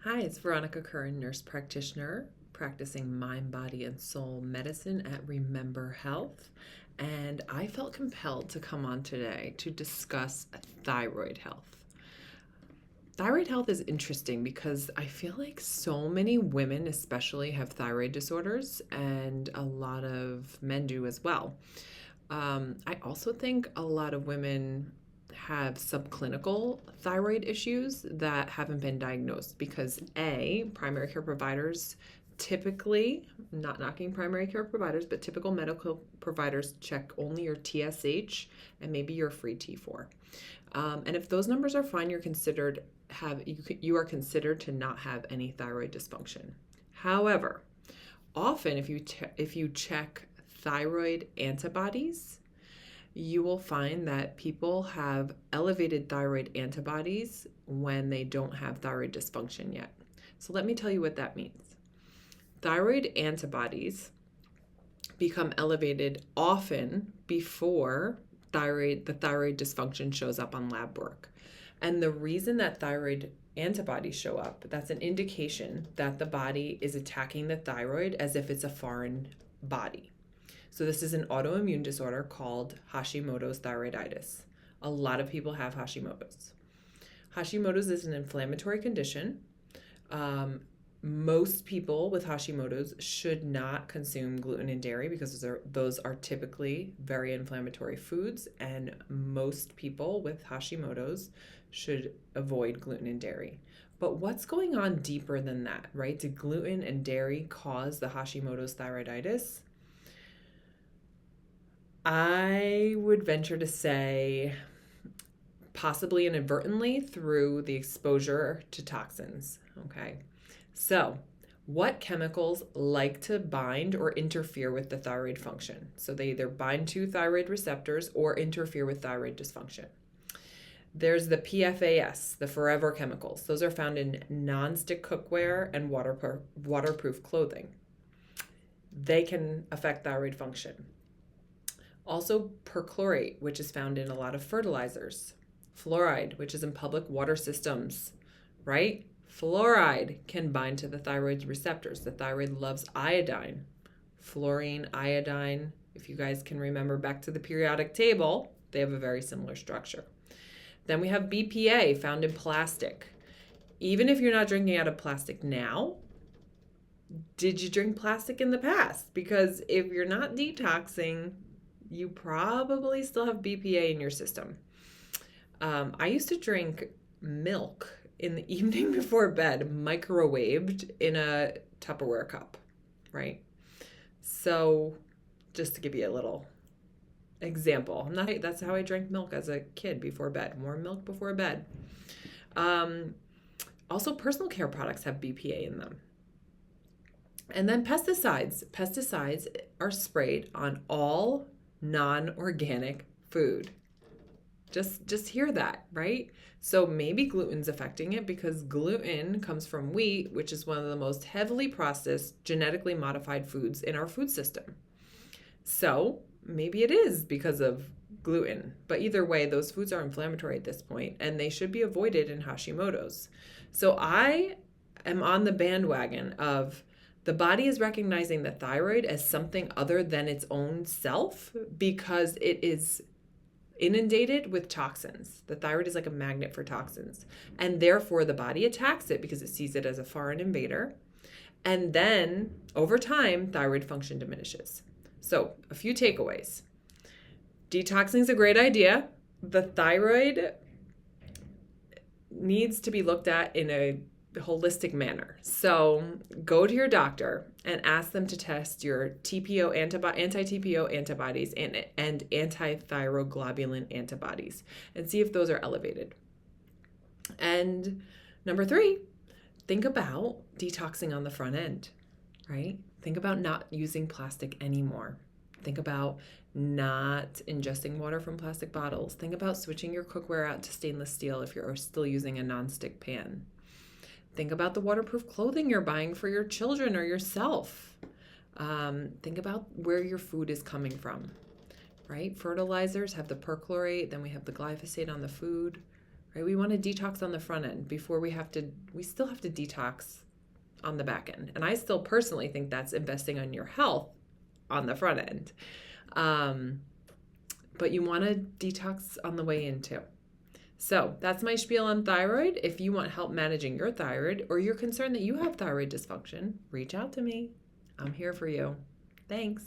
Hi, it's Veronica Curran, nurse practitioner, practicing mind, body, and soul medicine at Remember Health. And I felt compelled to come on today to discuss thyroid health. Thyroid health is interesting because I feel like so many women, especially, have thyroid disorders, and a lot of men do as well. I also think a lot of women have subclinical thyroid issues that haven't been diagnosed because primary care providers typically, not knocking primary care providers, but typical medical providers check only your TSH and maybe your free T4. And if those numbers are fine, you are considered to not have any thyroid dysfunction. However, often if you check thyroid antibodies, you will find that people have elevated thyroid antibodies when they don't have thyroid dysfunction yet. So let me tell you what that means. Thyroid antibodies become elevated often before the thyroid dysfunction shows up on lab work. And the reason that thyroid antibodies show up, that's an indication that the body is attacking the thyroid as if it's a foreign body. So this is an autoimmune disorder called Hashimoto's thyroiditis. A lot of people have Hashimoto's. Hashimoto's is an inflammatory condition. Most people with Hashimoto's should not consume gluten and dairy because those are typically very inflammatory foods, and most people with Hashimoto's should avoid gluten and dairy. But what's going on deeper than that, right? Did gluten and dairy cause the Hashimoto's thyroiditis? I would venture to say possibly inadvertently through the exposure to toxins. Okay. So, what chemicals like to bind or interfere with the thyroid function? So, they either bind to thyroid receptors or interfere with thyroid dysfunction. There's the PFAS, the forever chemicals. Those are found in nonstick cookware and waterproof clothing. They can affect thyroid function. Also, perchlorate, which is found in a lot of fertilizers. Fluoride, which is in public water systems, right? Fluoride can bind to the thyroid receptors. The thyroid loves iodine. Fluorine, iodine, if you guys can remember back to the periodic table, they have a very similar structure. Then we have BPA found in plastic. Even if you're not drinking out of plastic now, did you drink plastic in the past? Because if you're not detoxing, you probably still have BPA in your system. I used to drink milk in the evening before bed, microwaved in a Tupperware cup, right? So just to give you a little example, that's how I drank milk as a kid before bed, warm milk before bed. Also, personal care products have BPA in them. And then pesticides. Pesticides are sprayed on all non-organic food. Just hear that, right? So maybe gluten's affecting it because gluten comes from wheat, which is one of the most heavily processed, genetically modified foods in our food system. So maybe it is because of gluten. But either way, those foods are inflammatory at this point, and they should be avoided in Hashimoto's. So I am on the bandwagon of the body is recognizing the thyroid as something other than its own self because it is inundated with toxins. The thyroid is like a magnet for toxins. And therefore, the body attacks it because it sees it as a foreign invader. And then, over time, thyroid function diminishes. So, a few takeaways. Detoxing is a great idea. The thyroid needs to be looked at in a holistic manner. So go to your doctor and ask them to test your anti-TPO antibodies and anti-thyroglobulin antibodies and see if those are elevated. And number 3, think about detoxing on the front end, right? Think about not using plastic anymore. Think about not ingesting water from plastic bottles. Think about switching your cookware out to stainless steel if you're still using a nonstick pan. Think about the waterproof clothing you're buying for your children or yourself. Think about where your food is coming from, right? Fertilizers have the perchlorate, then we have the glyphosate on the food, right? We want to detox on the front end before we still have to detox on the back end. And I still personally think that's investing on your health on the front end. But you want to detox on the way in too. So that's my spiel on thyroid. If you want help managing your thyroid, or you're concerned that you have thyroid dysfunction, reach out to me. I'm here for you. Thanks.